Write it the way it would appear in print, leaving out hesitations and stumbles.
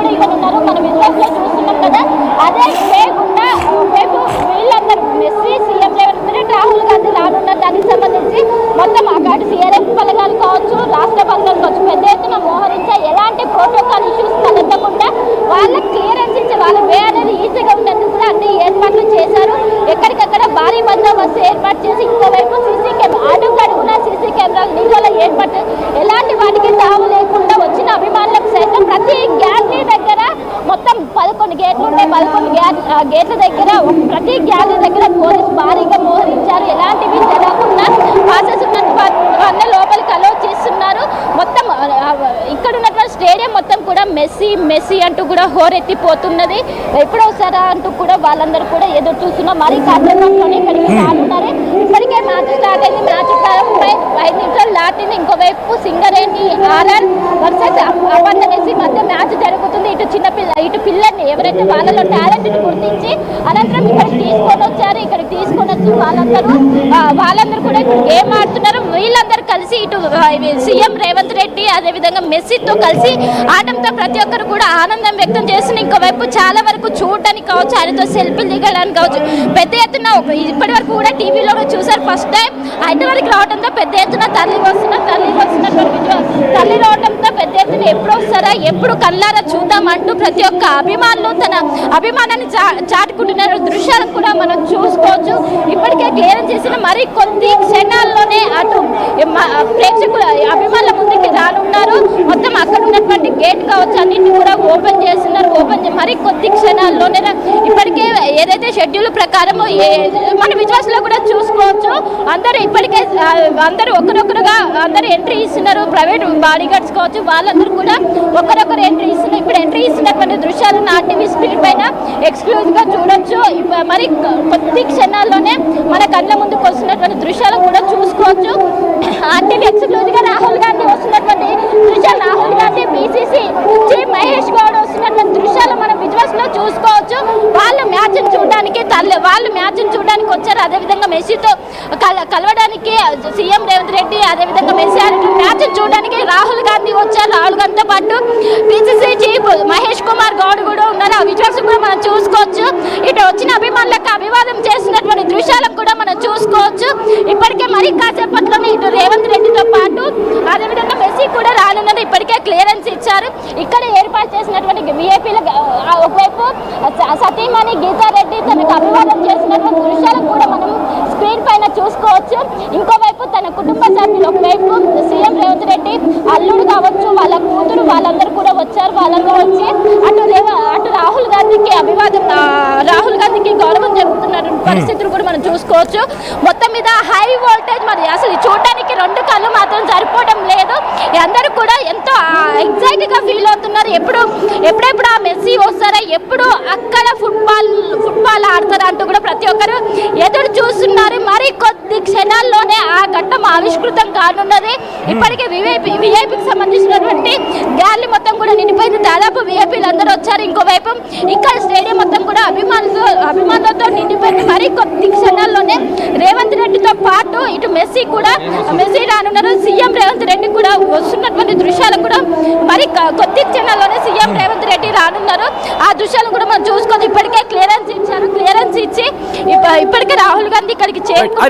కూడా ఇవ్వనున్నారు. మనం విజువల్స్లో చూస్తున్నాం కదా. అదే లేకుండా రేపు వీళ్ళందరూ మెస్సీ, సీఎం రేవంత్ రెడ్డి, రాహుల్ గాంధీ రానున్న దానికి సంబంధించి మొత్తం అక్కడ సీఆర్ఎఫ్ బలగాలు కావచ్చు, రాష్ట్ర బలగాలు కావచ్చు, పెద్ద ఎత్తున మోహరించే ఎలాంటి ప్రోటోకాల్ ఇష్యూస్ తలెత్తకుండా వాళ్ళకి క్లియరెన్స్ ఇచ్చి వాళ్ళ వే అనేది ఈజీగా ఉండేందుకు కూడా అన్ని ఏర్పాట్లు చేశారు. ఎక్కడికక్కడ భారీ బందోబస్తు ఏర్పాటు చేసి ఇంకోవైపు సీసీ కెమెరా అడుగడుగున సీసీ కెమెరాలు నిల్వల ఏర్పాటు ఎలాంటి వాటికి తావు లేకుండా వచ్చిన అభిమానులకు సైతం ప్రతి గ్యాలరీ దగ్గర మొత్తం 11 గేట్లు ఉంటాయి. 11 గేట్ల దగ్గర ప్రతి గ్యాలరీ దగ్గర పోలీసు భారీగా మోహరించారు. ఎలాంటివి జరగకుండా పాసెస్ ఉన్న వాళ్ళ లోపలికి అలో చేస్తున్నారు. మొత్తం ఇక్కడ ఉన్నటువంటి స్టేడియం మొత్తం కూడా మెస్సీ అంటూ కూడా హోరెత్తిపోతున్నది. ఎప్పుడు వస్తారా అంటూ కూడా వాళ్ళందరూ కూడా ఎదురు చూస్తున్నారు. మరీ కాసేపట్లోనే ఇక్కడికి రానున్నారు. ఇప్పటికే మ్యాచ్ స్టార్ట్ అయింది. మ్యాచ్ ప్రారంభమై 5 నిమిషాలు దాటింది. ఇంకోవైపు సింగరేణి ఆర్ఆర్ వర్సెస్ అబంధనేసి మధ్య మ్యాచ్ జరుగుతుంది. ఇటు పిల్లల్ని ఎవరైతే వాళ్ళలో టాలెంట్ గుర్తించి అనంతరం ఇక్కడికి తీసుకొని వచ్చారు. ఇక్కడికి తీసుకొని వచ్చి వాళ్ళందరూ కూడా ఇప్పుడు గేమ్ ఆడుతున్నారు. వీళ్ళందరూ కలిసి ఇటు సీఎం రేవంత్ రెడ్డి అదేవిధంగా మెస్సీతో కలిసి ఆడడంతో ప్రతి ఒక్కరు కూడా ఆనందం వ్యక్తం చేస్తున్నారు. ఇంకోవైపు చాలా వరకు చూడడానికి కావచ్చు, ఆయనతో సెల్ఫీలు దిగడానికి కావచ్చు పెద్ద ఎత్తున ఇప్పటి వరకు కూడా టీవీలో చూసారు. ఫస్ట్ టైం హైదరాబాద్కి రావడంతో పెద్ద ఎత్తున తల్లి రావడంతో పెద్ద ఎత్తున ఎప్పుడు వస్తారా, ఎప్పుడు కళ్ళారా చూద్దామంటూ ప్రతి ఒక్క అభిమానులు తన అభిమానాన్ని చాటుకుంటున్న దృశ్యాలను కూడా మనం చూసుకోవచ్చు. ఇప్పటికే క్లియరెన్స్ చేసిన మరి కొద్ది క్షణాల్లోనే అటు ప్రేక్షకుల అభిమానుల ముందుకి రానున్నారు. మొత్తం అక్కడ ఉన్నటువంటి గేట్ కావచ్చు అన్నింటినీ కూడా ఓపెన్ చేస్తున్నారు. మరి కొద్ది క్షణాల్లోనే ఇప్పటికే ఏదైతే షెడ్యూల్ ప్రకారం మన విజువల్స్లో కూడా చూసుకోవచ్చు. అందరూ ఇప్పటికే అందరూ ఒకరొకరుగా అందరూ ఎంట్రీ ఇస్తున్నారు. ప్రైవేట్ బాడీ గార్డ్స్ కావచ్చు వాళ్ళందరూ కూడా ఒకరొకరు ఎంట్రీ ఇస్తున్నారు. ఇప్పుడు ఎంట్రీ ఇస్తున్నటువంటి దృశ్యాలను ఆర్టీవీ స్క్రీన్ పైన ఎక్స్క్లూజివ్గా చూడొచ్చు. మరి కొద్ది క్షణాల్లోనే మన కళ్ళ ముందుకు వస్తున్నటువంటి దృశ్యాలను కూడా చూసుకోవచ్చు. ఆర్టీవీ ఎక్స్క్లూజివ్గా రాహుల్ గాంధీ వస్తున్నటువంటి దృశ్యాలు, రాహుల్ గాంధీ పిసిసి చీఫ్ మహేష్ గౌడ్ వస్తున్నటువంటి దృశ్యాలు మనం విజువల్స్ లో చూసుకోవచ్చు. వాళ్ళు మ్యాచ్ చూడడానికి వచ్చారు. అదేవిధంగా మెస్సీతో కలవడానికి సీఎం రేవంత్ రెడ్డి అదేవిధంగా మెస్సీ మ్యాచ్ చూడడానికి రాహుల్ గాంధీ వచ్చారు. రాహుల్ గాంధీతో పాటు పిసిసి చీఫ్ మహేష్ కుమార్ గౌడ్ కూడా ఉన్నారు. ఆ విజువల్స్ కూడా మనం చూసుకోవచ్చు. ఇటు వచ్చిన అభిమానులకు అభివాదం చేసినటువంటి దృశ్యాలను కూడా మనం చూసుకోవచ్చు. ఇప్పటికే మరి కాసేపట్లోనే ఇటు రేవంత్ రెడ్డితో పాటు అదేవిధంగా మెస్సీ కూడా రానున్నది. ఇప్పటికే క్లియరెన్స్ ఇచ్చారు. ఇక్కడ ఏర్పాటు చేసినటువంటి విఐపీలకు ఒకవైపు సతీమణి గీతారెడ్డి తనకు అభివాదం చేసినటువంటి దృశ్యాలను కూడా మనం స్క్రీన్ పైన చూసుకోవచ్చు. ఇంకోవైపు తన కుటుంబ సభ్యులు ఒకవైపు సీఎం రేవంత్ రెడ్డి అల్లుడు కావచ్చు వాళ్ళ కూతురు వాళ్ళందరూ కూడా వచ్చారు. వాళ్ళందరూ వచ్చి అటు రాహుల్ గాంధీకి గౌరవం జరుగుతున్న పరిస్థితులు కూడా మనం చూసుకోవచ్చు. మొత్తం మీద హై వోల్టేజ్ మరి అసలు చూడడానికి 2 కళ్ళు మాత్రం సరిపోవడం లేదు. అందరూ కూడా ఎంతో ఎగ్జైట్ గా ఫీల్ అవుతున్నారు. ఎప్పుడెప్పుడు ఆ మెస్సీ వస్తారా, ఎప్పుడు అక్కడ ఫుట్బాల్ ఆడతారా అంటూ కూడా ప్రతి ఒక్కరు ఎదురు చూస్తున్నారు. మరి కొద్ది క్షణాల్లోనే ఆ ఘట్టం ఆవిష్కృతం కానున్నది. ఇప్పటికే విఐపికి సంబంధించినటువంటి గ్యాలరీ మొత్తం కూడా నిండిపోయింది. దాదాపు విఐపీలు అందరూ వచ్చారు. ఇంకోవైపు ఇక్కడ స్టేడియం మొత్తం కూడా అభిమానులతో నిండిపోయింది. మరి కొద్ది క్షణాల్లోనే రేవంత్ రెడ్డితో పాటు ఇటు మెస్సీ రానున్నారు. సీఎం రేవంత్ రెడ్డి కూడా వస్తున్నటువంటి దృశ్యాలు కూడా మరి కొద్ది క్షణాల్లోనే సీఎం రేవంత్ రెడ్డి రానున్నారు. ఆ దృశ్యాలను కూడా మనం చూసుకోవచ్చు. ఇప్పటికే క్లియరెన్స్ ఇచ్చారు. క్లియరెన్స్ ఇచ్చి ఇప్పటికే రాహుల్ గాంధీ ఇక్కడికి చేరుకున్నారు.